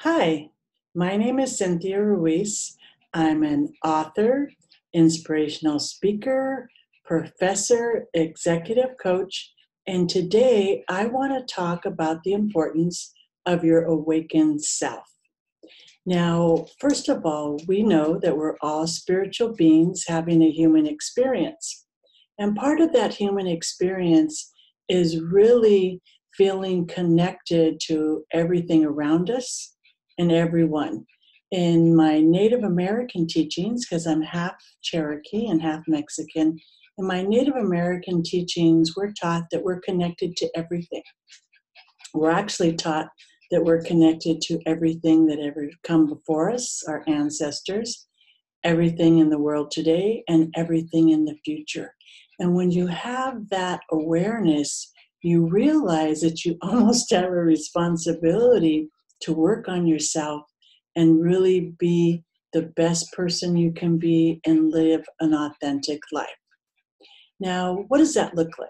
Hi, my name is Cynthia Ruiz. I'm an author, inspirational speaker, professor, executive coach, and today I want to talk about the importance of your awakened self. Now, first of all, we know that we're all spiritual beings having a human experience. And part of that human experience is really feeling connected to everything around us and everyone. In my Native American teachings, because I'm half Cherokee and half Mexican, in my Native American teachings, we're taught that we're connected to everything. We're actually taught that we're connected to everything that ever come before us, our ancestors, everything in the world today, and everything in the future. And when you have that awareness, you realize that you almost have a responsibility to work on yourself and really be the best person you can be and live an authentic life. Now, what does that look like?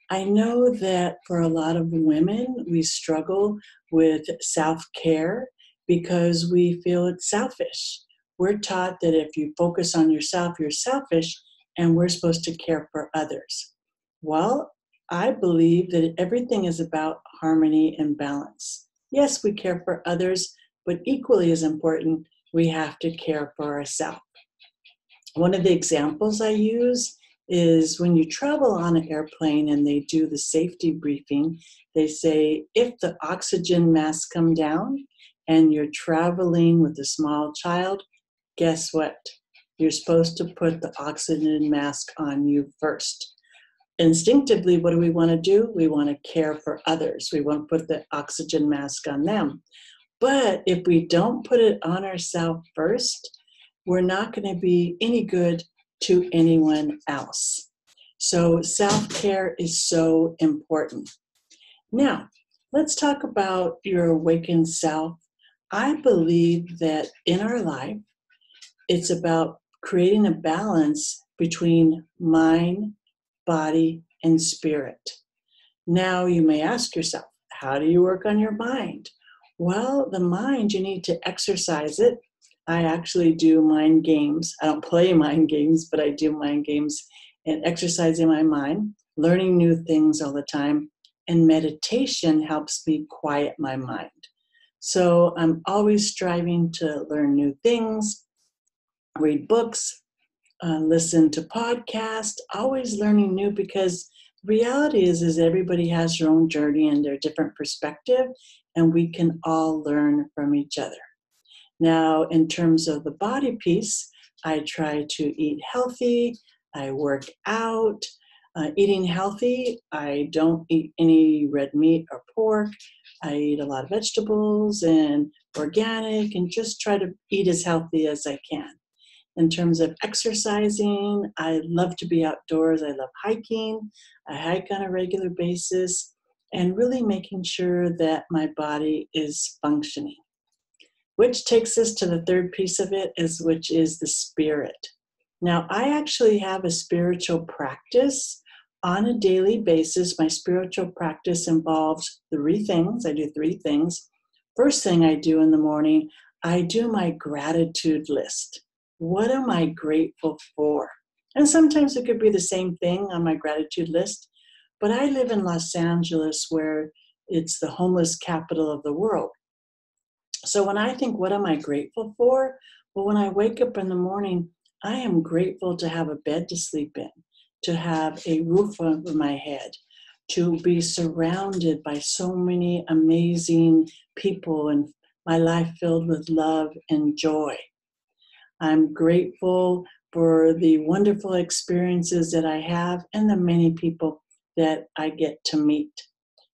I know that for a lot of women, we struggle with self-care because we feel it's selfish. We're taught that if you focus on yourself, you're selfish, and we're supposed to care for others. Well, I believe that everything is about harmony and balance. Yes, we care for others, but equally as important, we have to care for ourselves. One of the examples I use is when you travel on an airplane and they do the safety briefing, they say, if the oxygen masks come down and you're traveling with a small child, guess what? You're supposed to put the oxygen mask on you first. Instinctively, what do we want to do? We want to care for others. We want to put the oxygen mask on them. But if we don't put it on ourselves first, we're not going to be any good to anyone else. So self-care is so important. Now, let's talk about your awakened self. I believe that in our life, it's about creating a balance between mind, body, and spirit. Now, you may ask yourself, how do you work on your mind? Well, the mind, you need to exercise it. I actually do mind games. I don't play mind games, but I do mind games and exercising my mind, learning new things all the time. And meditation helps me quiet my mind. So I'm always striving to learn new things, read books, listen to podcasts, always learning new because reality is everybody has their own journey and their different perspective, and we can all learn from each other. Now, in terms of the body piece, I try to eat healthy, I work out. Eating healthy, I don't eat any red meat or pork. I eat a lot of vegetables and organic and just try to eat as healthy as I can. In terms of exercising, I love to be outdoors. I love hiking. I hike on a regular basis and really making sure that my body is functioning. Which takes us to the third piece of it, which is the spirit. Now, I actually have a spiritual practice on a daily basis. My spiritual practice involves three things. I do three things. First thing I do in the morning, I do my gratitude list. What am I grateful for? And sometimes it could be the same thing on my gratitude list, but I live in Los Angeles where it's the homeless capital of the world. So when I think, what am I grateful for? Well, when I wake up in the morning, I am grateful to have a bed to sleep in, to have a roof over my head, to be surrounded by so many amazing people and my life filled with love and joy. I'm grateful for the wonderful experiences that I have and the many people that I get to meet.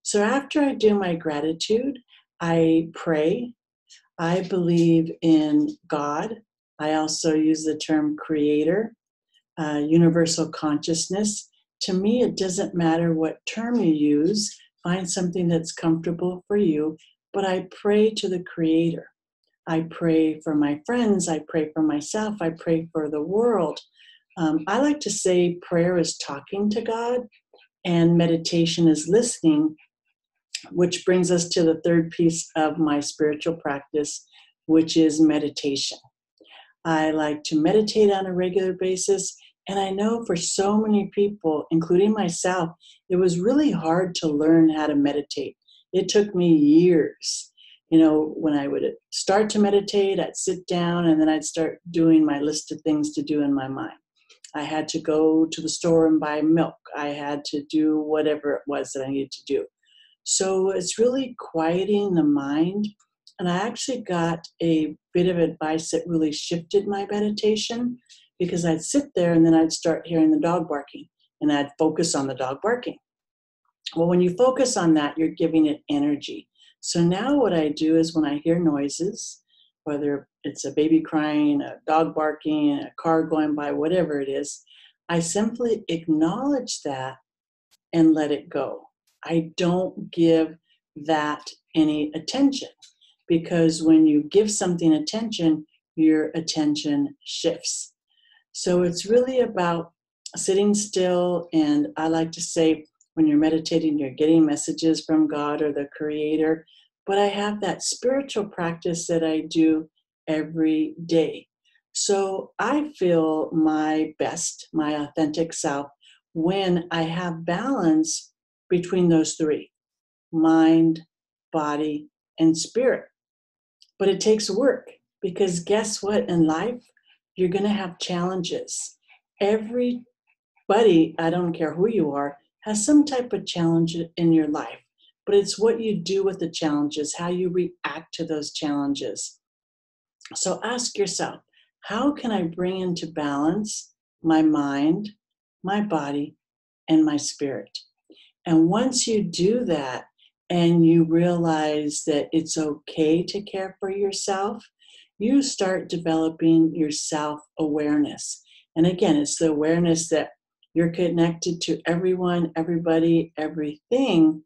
So after I do my gratitude, I pray. I believe in God. I also use the term creator, universal consciousness. To me, it doesn't matter what term you use. Find something that's comfortable for you. But I pray to the creator. I pray for my friends. I pray for myself. I pray for the world. I like to say prayer is talking to God and meditation is listening. which brings us to the third piece of my spiritual practice, which is meditation. I like to meditate on a regular basis. And I know for so many people, including myself, it was really hard to learn how to meditate. It took me years. When I would start to meditate, I'd sit down and then I'd start doing my list of things to do in my mind. I had to go to the store and buy milk. I had to do whatever it was that I needed to do. So it's really quieting the mind. And I actually got a bit of advice that really shifted my meditation, because I'd sit there and then I'd start hearing the dog barking and I'd focus on the dog barking. Well, when you focus on that, you're giving it energy. So now what I do is when I hear noises, whether it's a baby crying, a dog barking, a car going by, whatever it is, I simply acknowledge that and let it go. I don't give that any attention, because when you give something attention, your attention shifts. So it's really about sitting still. And I like to say, when you're meditating, you're getting messages from God or the Creator. But I have that spiritual practice that I do every day. So I feel my best, my authentic self, when I have balance between those three: mind, body, and spirit. But it takes work, because guess what? In life, you're going to have challenges. Everybody, I don't care who you are, has some type of challenge in your life. But it's what you do with the challenges, how you react to those challenges. So ask yourself, how can I bring into balance my mind, my body, and my spirit? And once you do that and you realize that it's okay to care for yourself, you start developing your self-awareness. And again, it's the awareness that you're connected to everyone, everybody, everything.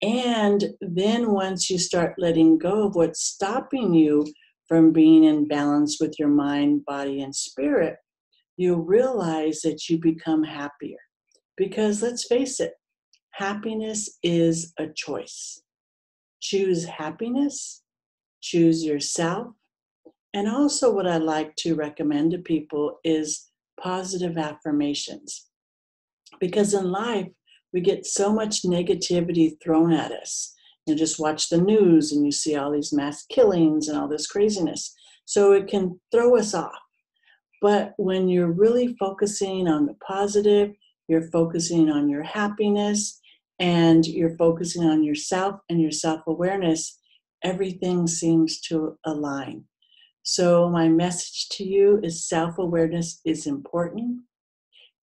And then once you start letting go of what's stopping you from being in balance with your mind, body, and spirit, you'll realize that you become happier. Because let's face it, happiness is a choice. Choose happiness, choose yourself. And also, what I like to recommend to people is positive affirmations. Because in life, we get so much negativity thrown at us. Just watch the news and you see all these mass killings and all this craziness. So it can throw us off. But when you're really focusing on the positive, you're focusing on your happiness, and you're focusing on yourself and your self-awareness, everything seems to align. So my message to you is self-awareness is important.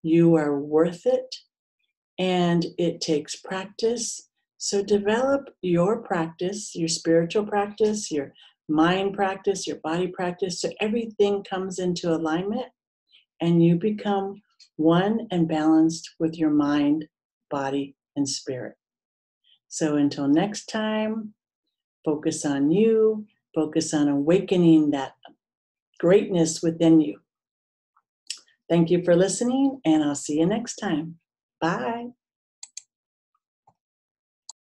You are worth it, and it takes practice. So develop your practice, your spiritual practice, your mind practice, your body practice, so everything comes into alignment and you become one and balanced with your mind, body, and spirit. So until next time, focus on you, focus on awakening that greatness within you. Thank you for listening, and I'll see you next time. Bye.